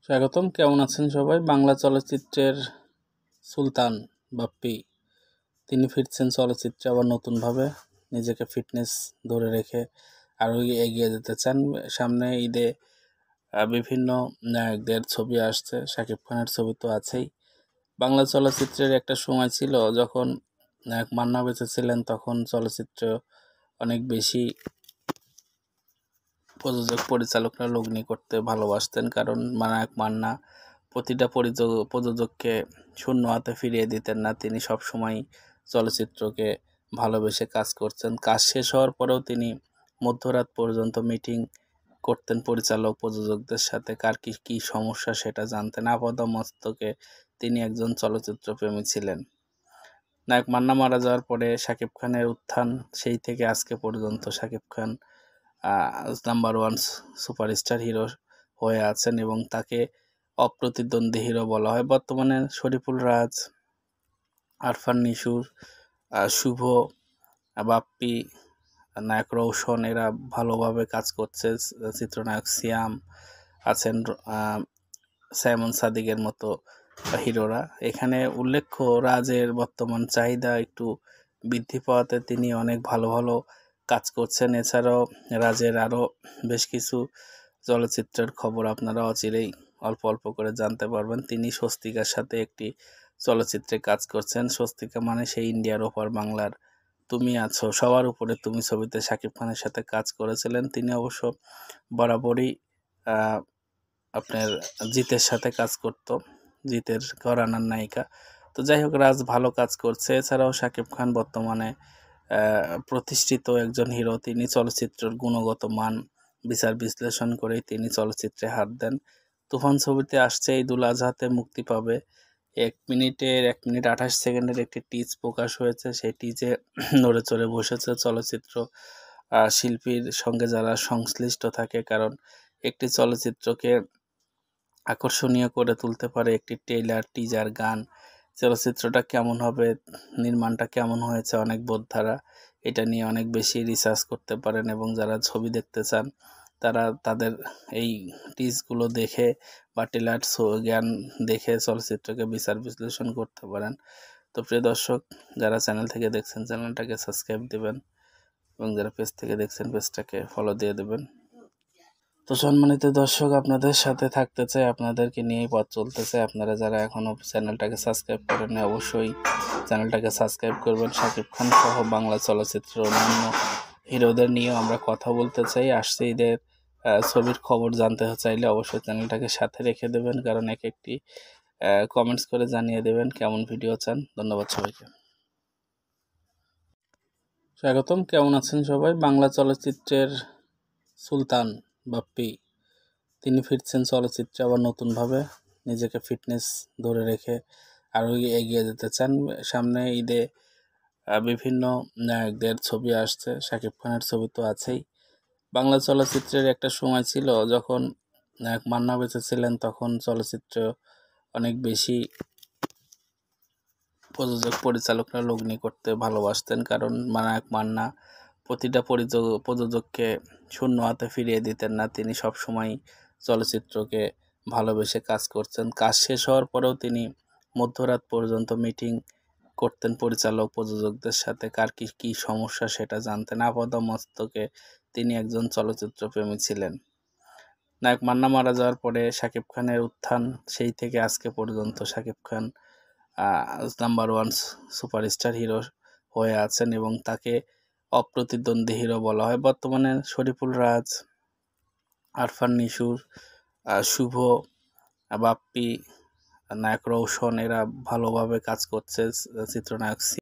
স্বাগতম। কেমন আছেন সবাই? বাংলা চলচ্চিত্রের সুলতান বাপ্পি তিনি ফিরছেন চলচ্চিত্রে আবার নতুনভাবে। নিজেকে ফিটনেস ধরে রেখে আরও এগিয়ে যেতে চান। সামনে ঈদে বিভিন্ন নায়কদের ছবি আসছে, শাকিব খানের ছবি তো আছেই। বাংলা চলচ্চিত্রের একটা সময় ছিল যখন নায়ক মান্না বেঁচে ছিলেন, তখন চলচ্চিত্র অনেক বেশি প্রযোজক পরিচালকরা লগ্নি করতে ভালোবাসতেন, কারণ নায়ক মান্না প্রতিটা প্রযোজককে শূন্য হাতে ফিরিয়ে দিতেন না। তিনি সবসময় চলচ্চিত্রকে ভালোবেসে কাজ করছেন। কাজ শেষ হওয়ার পরেও তিনি মধ্যরাত পর্যন্ত মিটিং করতেন পরিচালক প্রযোজকদের সাথে, কার কী সমস্যা সেটা জানতেন। আপাদমস্তকে তিনি একজন চলচ্চিত্রপ্রেমী ছিলেন। নায়ক মান্না মারা যাওয়ার পরে শাকিব খানের উত্থান, সেই থেকে আজকে পর্যন্ত Shakib Khan number one superstar hero হয়ে আছেন এবং তাকে অপ্রতিদ্বন্দ্বী হিরো বলা হয়। বর্তমানে শরীফুল রাজ, আরফান নিশোর, শুভ, বাপ্পি, নায়ক রৌশন এরা ভালোভাবে কাজ করছে। চিত্রনায়ক সিয়াম আছেন, সাইমন সাদিকের মতো হিরোরা। এখানে উল্লেখ্য, রাজের বর্তমান চাহিদা একটু বৃদ্ধি পাওয়াতে তিনি অনেক ভালো ভালো কাজ করছেন। এছাড়াও রাজের আরও বেশ কিছু চলচ্চিত্রের খবর আপনারা অচিরেই অল্প অল্প করে জানতে পারবেন। তিনি স্বস্তিকার সাথে একটি চলচ্চিত্রে কাজ করছেন। স্বস্তিকা মানে সেই ইন্ডিয়ার ওপার বাংলার তুমি আছো সবার উপরে তুমি ছবিতে শাকিব খানের সাথে কাজ করেছিলেন। তিনি অবশ্য বরাবরই আপনার জিতের সাথে কাজ করত, জিতের ঘরানার নায়িকা। তো যাই হোক, রাজ ভালো কাজ করছে। এছাড়াও শাকিব খান বর্তমানে প্রতিষ্ঠিত একজন হিরো। তিনি চলচ্চিত্রের গুণগত মান বিচার বিশ্লেষণ করেই তিনি চলচ্চিত্রে হাত দেন। তুফান ছবিতে আসছে, ঈদুল আজহাতে মুক্তি পাবে। 1 মিনিট 28 সেকেন্ডের একটি টিজ প্রকাশ হয়েছে। সেই টিজে নড়ে চড়ে বসেছে চলচ্চিত্র শিল্পীর সঙ্গে যারা সংশ্লিষ্ট থাকে, কারণ একটি চলচ্চিত্রকে আকর্ষণীয় করে তুলতে পারে একটি ট্রেইলার, টিজার, গান। চলচ্চিত্রটা কেমন হবে, নির্মাণটা কেমন হয়েছে, অনেক বোদ্ধারা এটা নিয়ে অনেক বেশি রিসার্চ করতে পারেন এবং যারা ছবি দেখতে চান তারা তাদের এই টিজগুলো দেখে বা ট্রেলার জ্ঞান দেখে চলচ্চিত্রকে বিচার বিশ্লেষণ করতে পারেন। তো প্রিয় দর্শক, যারা চ্যানেল থেকে দেখছেন চ্যানেলটাকে সাবস্ক্রাইব দেবেন এবং যারা পেজ থেকে দেখছেন পেজটাকে ফলো দিয়ে দেবেন। তো সম্মানিত দর্শক, আপনাদের সাথে থাকতে চাই, আপনাদেরকে নিয়েই পথ চলতেছে। আপনারা যারা এখনও চ্যানেলটাকে সাবস্ক্রাইব করেন অবশ্যই চ্যানেলটাকে সাবস্ক্রাইব করবেন। শাকিব খান সহ বাংলা চলচ্চিত্রের অন্যান্য হিরোদের নিয়েও আমরা কথা বলতে চাই। আসছে ঈদের ছবির খবর জানতে চাইলে অবশ্যই চ্যানেলটাকে সাথে রেখে দেবেন, কারণ একটি কমেন্টস করে জানিয়ে দেবেন কেমন ভিডিও চান। ধন্যবাদ সবাইকে। স্বাগতম। কেমন আছেন সবাই? বাংলা চলচ্চিত্রের সুলতান বাপ্পি তিনি ফিরছেন চলচ্চিত্রে আবার নতুনভাবে। নিজেকে ফিটনেস ধরে রেখে আরও এগিয়ে যেতে চান। সামনে ঈদে বিভিন্ন নায়কদের ছবি আসছে, শাকিব খানের ছবি তো আছেই। বাংলা চলচ্চিত্রের একটা সময় ছিল যখন নায়ক মান্না বেঁচে ছিলেন, তখন চলচ্চিত্র অনেক বেশি প্রযোজক পরিচালকরা লগ্নি করতে ভালোবাসতেন, কারণ নায়ক মান্না প্রতিটা প্রযোজককে শূন্য হাতে ফিরিয়ে দিতেন না। তিনি সবসময় চলচ্চিত্রকে ভালোবেসে কাজ করছেন। কাজ শেষ হওয়ার পরেও তিনি মধ্যরাত পর্যন্ত মিটিং করতেন পরিচালক প্রযোজকদের সাথে, কার কী সমস্যা সেটা জানতেন। আপাদমস্তকে তিনি একজন চলচ্চিত্রপ্রেমী ছিলেন। নায়ক মান্না মারা যাওয়ার পরে শাকিব খানের উত্থান, সেই থেকে আজকে পর্যন্ত Shakib Khan number one superstar hero হয়ে আছেন এবং তাকে অপ্রতিদ্বন্দ্বী হিরো বলা হয়। বর্তমানে শরীফুল রাজ, আরফান নিশোর, শুভ, বাপ্পি, নায়ক রৌশন এরা ভালোভাবে কাজ করছে। চিত্রনায়ক